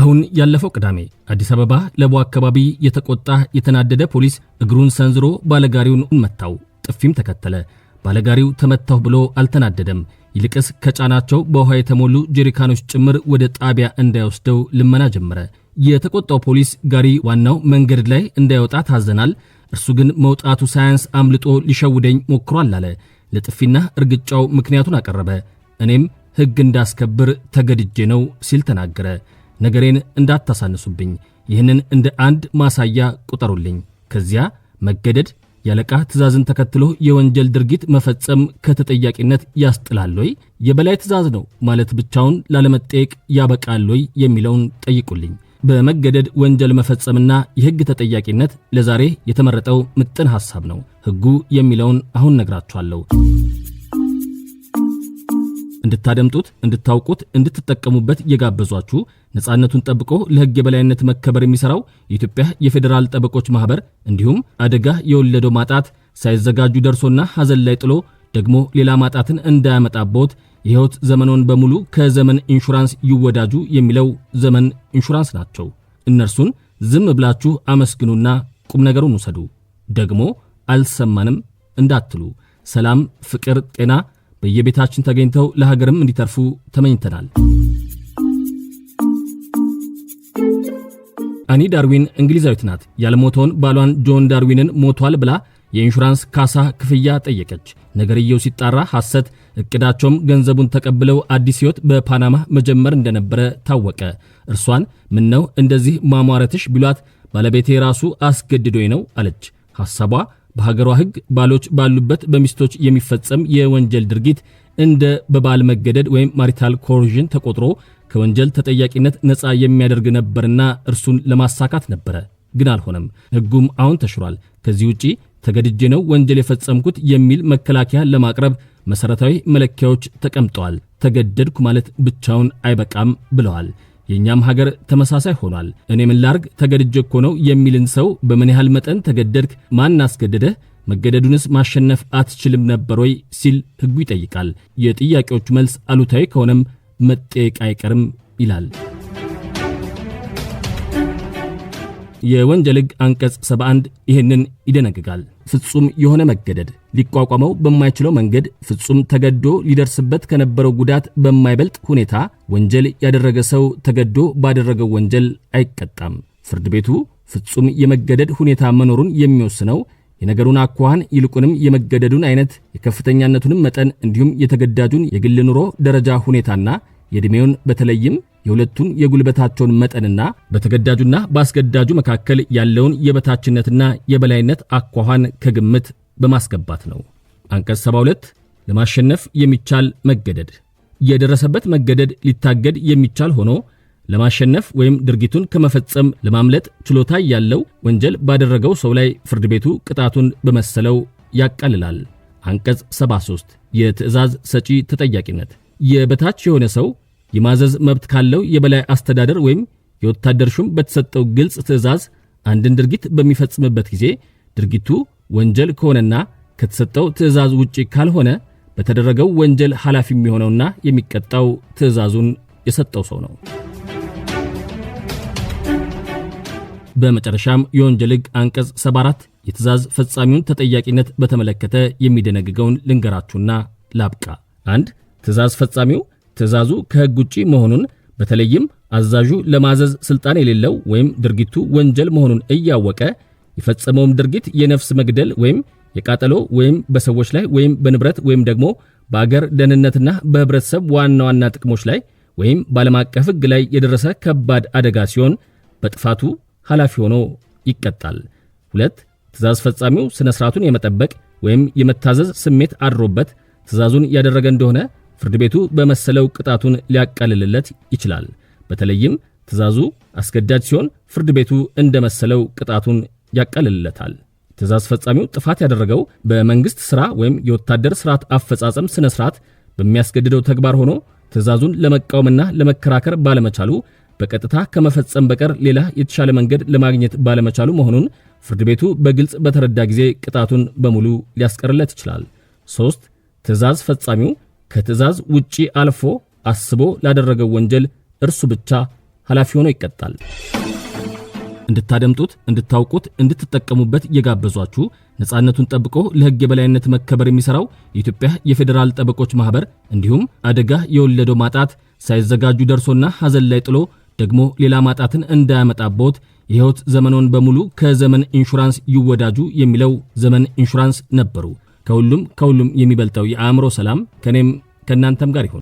አሁን ያለፈው ቅዳሜ አዲስ አበባ ለቡ አካባቢ የተቆጣ የተናደደ ፖሊስ እግሩን ሰንዝሮ ባለጋሪውን መታው። ጥፊም ተከተለ። ባለጋሪው ተመታው ብሎ አልተናደደም። ይልቅስ ከጫናቸው በውሃ የተሞሉ ጀሪካኖች ጭምር ወደ ጣቢያ እንዳይወስደው ልመና ጀመረ። የተቆጣው ፖሊስ ጋሪ ዋናው መንገድ ላይ እንዳይወጣ ታዘናል፣ እርሱ ግን መውጣቱ ሳያንስ አምልጦ ሊሸውደኝ ሞክሯል አለ። ለጥፊና እርግጫው ምክንያቱን አቀረበ። እኔም ሕግ እንዳስከብር ተገድጄ ነው ሲል ተናገረ። ነገሬን እንዳታሳንሱብኝ፣ ይህንን እንደ አንድ ማሳያ ቁጠሩልኝ። ከዚያ መገደድ ያለቃ ትእዛዝን ተከትሎ የወንጀል ድርጊት መፈጸም ከተጠያቂነት ያስጥላል ወይ? የበላይ ትእዛዝ ነው ማለት ብቻውን ላለመጠየቅ ያበቃል ወይ የሚለውን ጠይቁልኝ። በመገደድ ወንጀል መፈጸምና የሕግ ተጠያቂነት ለዛሬ የተመረጠው ምጥን ሐሳብ ነው። ሕጉ የሚለውን አሁን ነግራችኋለሁ። እንድታደምጡት፣ እንድታውቁት፣ እንድትጠቀሙበት የጋበዟችሁ ነፃነቱን ጠብቆ ለሕግ የበላይነት መከበር የሚሰራው የኢትዮጵያ የፌዴራል ጠበቆች ማህበር እንዲሁም አደጋ የወለደው ማጣት ሳይዘጋጁ ደርሶና ሐዘን ላይ ጥሎ ደግሞ ሌላ ማጣትን እንዳያመጣቦት የሕይወት ዘመኖን በሙሉ ከዘመን ኢንሹራንስ ይወዳጁ የሚለው ዘመን ኢንሹራንስ ናቸው። እነርሱን ዝም ብላችሁ አመስግኑና ቁም ነገሩን ውሰዱ። ደግሞ አልሰማንም እንዳትሉ። ሰላም፣ ፍቅር፣ ጤና በየቤታችን ተገኝተው ለሀገርም እንዲተርፉ ተመኝተናል። አኒ ዳርዊን እንግሊዛዊት ናት። ያልሞተውን ባሏን ጆን ዳርዊንን ሞቷል ብላ የኢንሹራንስ ካሳ ክፍያ ጠየቀች። ነገርየው ሲጣራ ሐሰት፣ እቅዳቸውም ገንዘቡን ተቀብለው አዲስ ሕይወት በፓናማ መጀመር እንደነበረ ታወቀ። እርሷን ምነው እንደዚህ ማሟረትሽ ቢሏት ባለቤቴ ራሱ አስገድዶኝ ነው አለች። ሐሳቧ በሀገሯ ሕግ ባሎች ባሉበት በሚስቶች የሚፈጸም የወንጀል ድርጊት እንደ በባል መገደድ ወይም ማሪታል ኮርዥን ተቆጥሮ ከወንጀል ተጠያቂነት ነፃ የሚያደርግ ነበርና እርሱን ለማሳካት ነበረ። ግን አልሆነም። ሕጉም አሁን ተሽሯል። ከዚህ ውጪ ተገድጄ ነው ወንጀል የፈጸምኩት የሚል መከላከያ ለማቅረብ መሰረታዊ መለኪያዎች ተቀምጠዋል። ተገደድኩ ማለት ብቻውን አይበቃም ብለዋል። የኛም ሀገር ተመሳሳይ ሆኗል። እኔ ምን ላርግ ተገድጄ እኮ ነው የሚልን ሰው በምን ያህል መጠን ተገደድክ? ማን አስገደደህ? መገደዱንስ ማሸነፍ አትችልም ነበር ወይ ሲል ሕጉ ይጠይቃል። የጥያቄዎቹ መልስ አሉታዊ ከሆነም መጠየቅ አይቀርም ይላል። የወንጀል ሕግ አንቀጽ 71 ይህንን ይደነግጋል። ፍጹም የሆነ መገደድ ሊቋቋመው በማይችለው መንገድ ፍጹም ተገዶ ሊደርስበት ከነበረው ጉዳት በማይበልጥ ሁኔታ ወንጀል ያደረገ ሰው ተገዶ ባደረገው ወንጀል አይቀጣም። ፍርድ ቤቱ ፍጹም የመገደድ ሁኔታ መኖሩን የሚወስነው የነገሩን አኳኋን ይልቁንም የመገደዱን አይነት፣ የከፍተኛነቱንም መጠን እንዲሁም የተገዳጁን የግል ኑሮ ደረጃ ሁኔታና የዕድሜውን በተለይም የሁለቱን የጉልበታቸውን መጠንና በተገዳጁና በአስገዳጁ መካከል ያለውን የበታችነትና የበላይነት አኳኋን ከግምት በማስገባት ነው። አንቀጽ 72 ለማሸነፍ የሚቻል መገደድ የደረሰበት መገደድ ሊታገድ የሚቻል ሆኖ ለማሸነፍ ወይም ድርጊቱን ከመፈጸም ለማምለጥ ችሎታ ያለው ወንጀል ባደረገው ሰው ላይ ፍርድ ቤቱ ቅጣቱን በመሰለው ያቃልላል። አንቀጽ 73 የትዕዛዝ ሰጪ ተጠያቂነት የበታች የሆነ ሰው የማዘዝ መብት ካለው የበላይ አስተዳደር ወይም የወታደር ሹም በተሰጠው ግልጽ ትዕዛዝ አንድን ድርጊት በሚፈጽምበት ጊዜ ድርጊቱ ወንጀል ከሆነና ከተሰጠው ትዕዛዝ ውጪ ካልሆነ በተደረገው ወንጀል ኃላፊ የሚሆነውና የሚቀጣው ትዕዛዙን የሰጠው ሰው ነው። በመጨረሻም የወንጀል ሕግ አንቀጽ 74 የትዕዛዝ ፈጻሚውን ተጠያቂነት በተመለከተ የሚደነግገውን ልንገራችሁና ላብቃ። 1. ትዕዛዝ ፈጻሚው ትዕዛዙ ከሕግ ውጪ መሆኑን በተለይም አዛዡ ለማዘዝ ስልጣን የሌለው ወይም ድርጊቱ ወንጀል መሆኑን እያወቀ የፈጸመውም ድርጊት የነፍስ መግደል ወይም የቃጠሎ ወይም በሰዎች ላይ ወይም በንብረት ወይም ደግሞ በአገር ደህንነትና በህብረተሰብ ዋና ዋና ጥቅሞች ላይ ወይም በዓለም አቀፍ ሕግ ላይ የደረሰ ከባድ አደጋ ሲሆን በጥፋቱ ኃላፊ ሆኖ ይቀጣል። 2. ትዕዛዝ ፈጻሚው ስነ ስርዓቱን የመጠበቅ ወይም የመታዘዝ ስሜት አድሮበት ትዕዛዙን ያደረገ እንደሆነ ፍርድ ቤቱ በመሰለው ቅጣቱን ሊያቃልልለት ይችላል። በተለይም ትዕዛዙ አስገዳጅ ሲሆን ፍርድ ቤቱ እንደመሰለው ቅጣቱን ያቃልልለታል። ትዕዛዝ ፈጻሚው ጥፋት ያደረገው በመንግስት ሥራ ወይም የወታደር ሥርዓት አፈጻጸም ስነ ስርዓት በሚያስገድደው ተግባር ሆኖ ትዕዛዙን ለመቃወምና ለመከራከር ባለመቻሉ በቀጥታ ከመፈጸም በቀር ሌላ የተሻለ መንገድ ለማግኘት ባለመቻሉ መሆኑን ፍርድ ቤቱ በግልጽ በተረዳ ጊዜ ቅጣቱን በሙሉ ሊያስቀርለት ይችላል። 3. ትዕዛዝ ፈጻሚው ከትዕዛዝ ውጪ አልፎ አስቦ ላደረገው ወንጀል እርሱ ብቻ ኃላፊ ሆኖ ይቀጣል። እንድታደምጡት፣ እንድታውቁት፣ እንድትጠቀሙበት የጋበዟችሁ ነፃነቱን ጠብቆ ለሕግ የበላይነት መከበር የሚሰራው የኢትዮጵያ የፌዴራል ጠበቆች ማህበር እንዲሁም አደጋ የወለደው ማጣት ሳይዘጋጁ ደርሶና ሐዘን ላይ ጥሎ ደግሞ ሌላ ማጣትን እንዳያመጣቦት የህይወት ዘመኖን በሙሉ ከዘመን ኢንሹራንስ ይወዳጁ የሚለው ዘመን ኢንሹራንስ ነበሩ። ከሁሉም የሚበልጠው የአእምሮ ሰላም ከኔም ከናንተም ጋር ይሁን።